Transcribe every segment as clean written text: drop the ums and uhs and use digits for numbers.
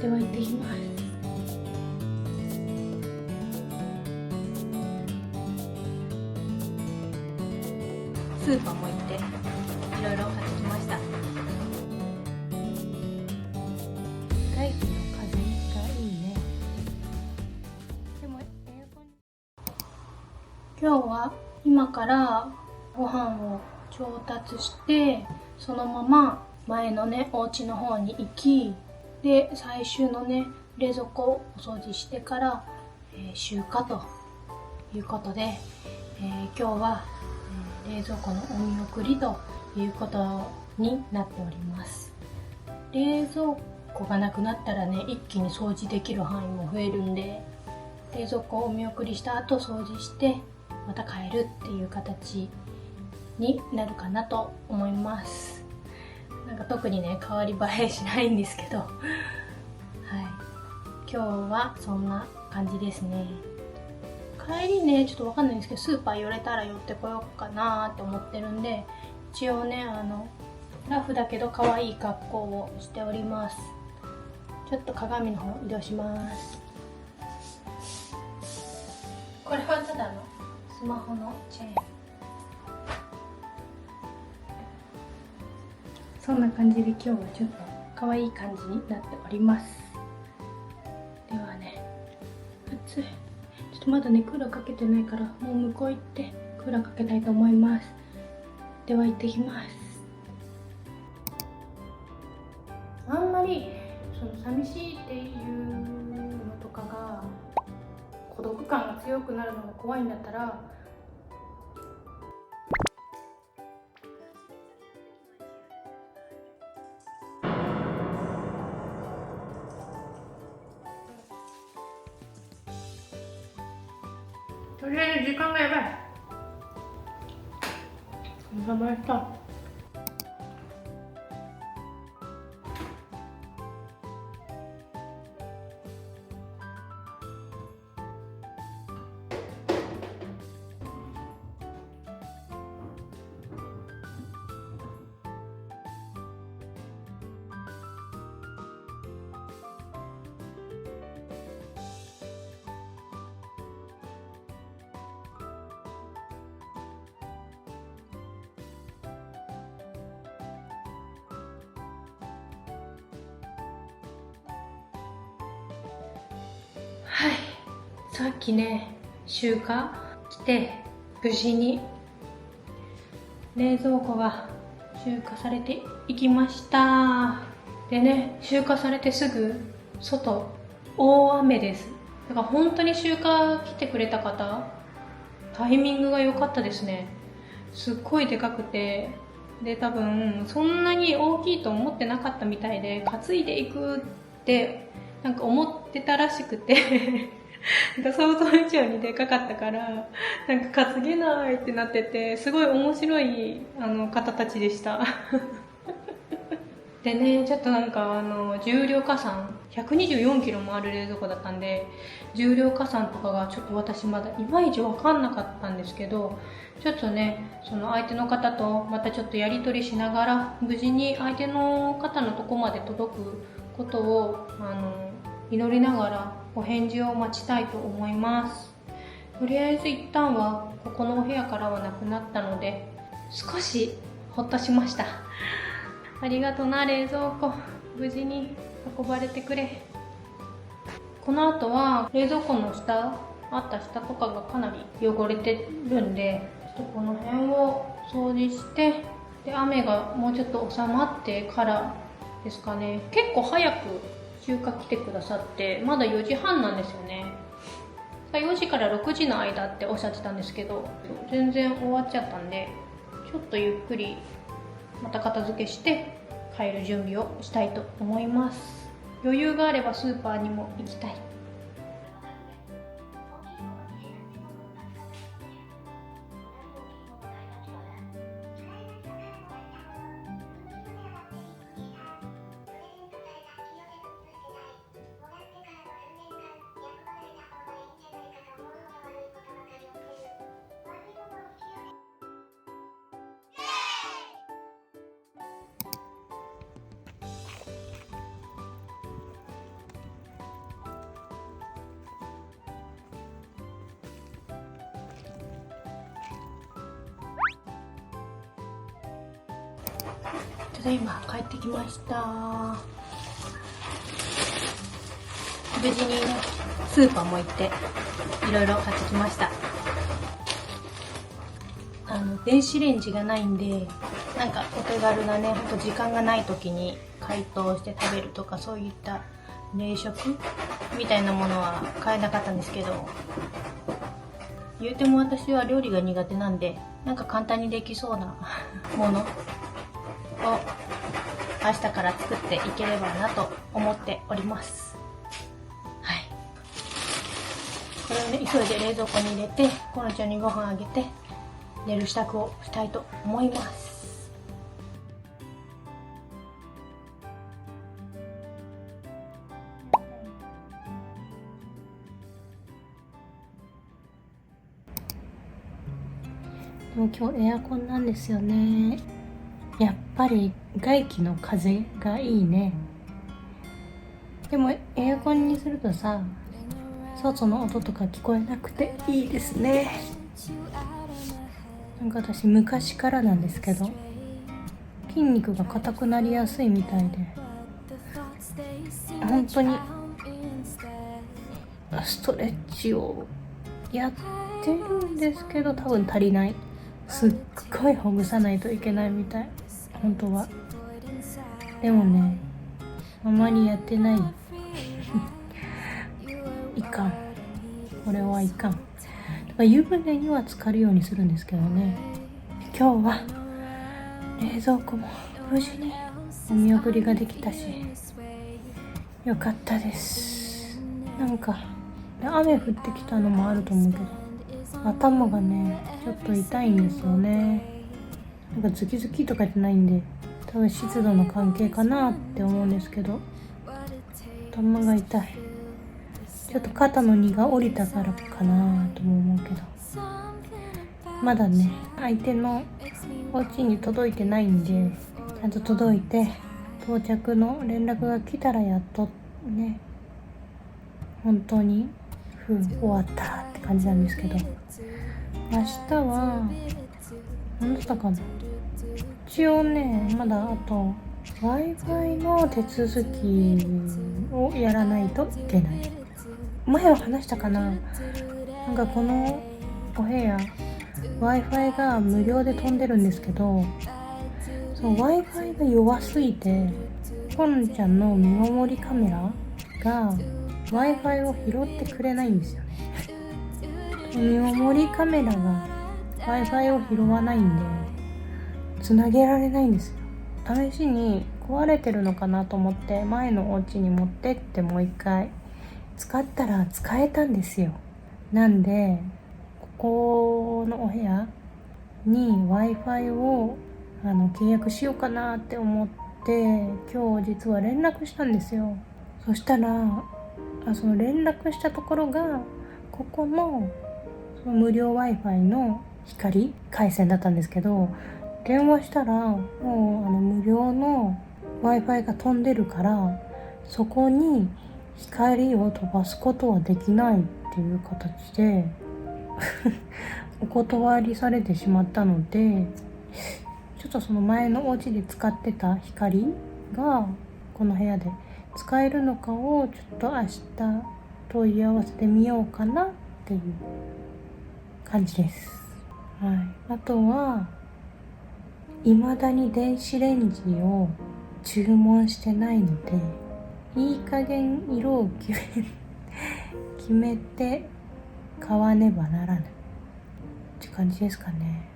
では行ってきます。スーパーも行っていろいろ買ってきました。外気の風がいいね。でもエアコン。今日は今からご飯を調達して、そのまま前のねお家の方に行き、で最終のね冷蔵庫をお掃除してから、集荷ということで、今日は、冷蔵庫のお見送りということになっております。冷蔵庫がなくなったらね、一気に掃除できる範囲も増えるんで、冷蔵庫をお見送りした後掃除してまた帰るっていう形になるかなと思います。なんか特にね変わり映えしないんですけどはい、今日はそんな感じですね。帰りねちょっとわかんないんですけど、スーパー寄れたら寄ってこようかなって思ってるんで、一応ねラフだけど可愛い格好をしております。ちょっと鏡の方移動します。これはただのスマホのチェーン。そんな感じで今日はちょっと可愛い感じになっております。ではね、暑い。ちょっとまだねクーラーかけてないから、もう向こう行ってクーラーかけたいと思います。では行ってきます。あんまりその寂しいっていうのとかが、孤独感が強くなるのが怖いんだったら、とりあえず時間がやばい。頑張った。はい、さっきね集荷来て無事に冷蔵庫が集荷されていきました。でね、集荷されてすぐ外大雨です。だから本当に集荷来てくれた方、タイミングが良かったですね。すっごいでかくて、で多分そんなに大きいと思ってなかったみたいで、担いでいくってなんか思ってたらしくてなんか想像以上にでかかったから、なんか担げないってなってて、すごい面白い方たちでしたでね、ちょっとなんか重量加算124キロもある冷蔵庫だったんで、重量加算とかがちょっと私まだいまいち分かんなかったんですけど、ちょっとねその相手の方とまたちょっとやり取りしながら、無事に相手の方のとこまで届くことを祈りながらお返事を待ちたいと思います。とりあえず一旦はここのお部屋からはなくなったので、少しほっとしました。ありがとな冷蔵庫、無事に運ばれてくれ。この後は冷蔵庫の下、あった下とかがかなり汚れてるんで、ちょっとこの辺を掃除して、で雨がもうちょっと収まってからですかね。結構早く集荷来てくださって、まだ4時半なんですよね。4時から6時の間っておっしゃってたんですけど、全然終わっちゃったんで、ちょっとゆっくりまた片付けして帰る準備をしたいと思います。余裕があればスーパーにも行きたい。ただいま帰ってきました。無事にね、スーパーも行っていろいろ買ってきました。電子レンジがないんで、なんかお手軽なね、ほんと時間がない時に解凍して食べるとか、そういった冷食みたいなものは買えなかったんですけど、言うても私は料理が苦手なんで、なんか簡単にできそうなものを明日から作っていければなと思っております。はい。これをね、急いで冷蔵庫に入れて、このちゃんにご飯あげて、寝る支度をしたいと思います。でも今日エアコンなんですよね。やっぱり外気の風がいいね。でもエアコンにするとさ、外の音とか聞こえなくていいですね。なんか私昔からなんですけど、筋肉が硬くなりやすいみたいで、本当にストレッチをやってるんですけど、多分足りない。すっごいほぐさないといけないみたい、本当は。でもね、あまりやってないいかん、これはいかん。だから湯船には浸かるようにするんですけどね。今日は冷蔵庫も無事にお見送りができたし、よかったです。なんか雨降ってきたのもあると思うけど、頭がねちょっと痛いんですよね。なんかズキズキとかじゃないんで、多分湿度の関係かなって思うんですけど、頭が痛い。ちょっと肩の荷が下りたからかなとも思うけど、まだね相手のお家に届いてないんで、ちゃんと届いて到着の連絡が来たらやっとね、本当に終わったって感じなんですけど、明日は何だったかな、一応ねまだあと Wi-Fi の手続きをやらないといけない。前は話したかな、なんかこのお部屋 Wi-Fi が無料で飛んでるんですけど、そう Wi-Fi が弱すぎて、ポンちゃんの見守りカメラが Wi-Fi を拾ってくれないんですよね。見守りカメラが Wi-Fi を拾わないんでつなげられないんですよ。試しに壊れてるのかなと思って前のお家に持ってってもう一回使ったら使えたんですよ。なんでここのお部屋に Wi-Fi を契約しようかなって思って、今日実は連絡したんですよ。そしたらその連絡したところがここのその無料 Wi-Fi の光回線だったんですけど、電話したらもう無料の Wi-Fi が飛んでるから、そこに光を飛ばすことはできないっていう形でお断りされてしまったので、ちょっとその前のお家で使ってた光がこの部屋で使えるのかをちょっと明日問い合わせてみようかなっていう感じです。はい、あとは未だに電子レンジを注文してないので、いい加減色を決めて買わねばならないって感じですかね。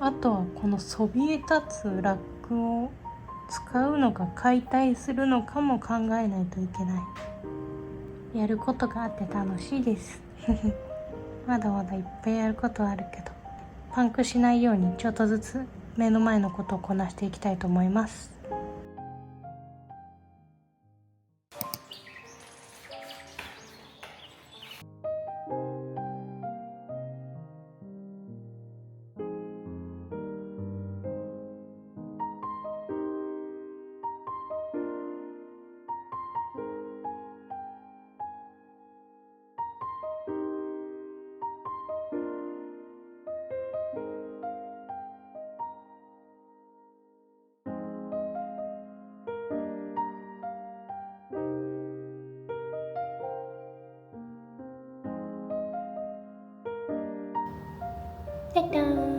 あとはこのそびえ立つラックを使うのか解体するのかも考えないといけない。やることがあって楽しいですまだまだいっぱいやることはあるけど、パンクしないようにちょっとずつ目の前のことをこなしていきたいと思います。タターン。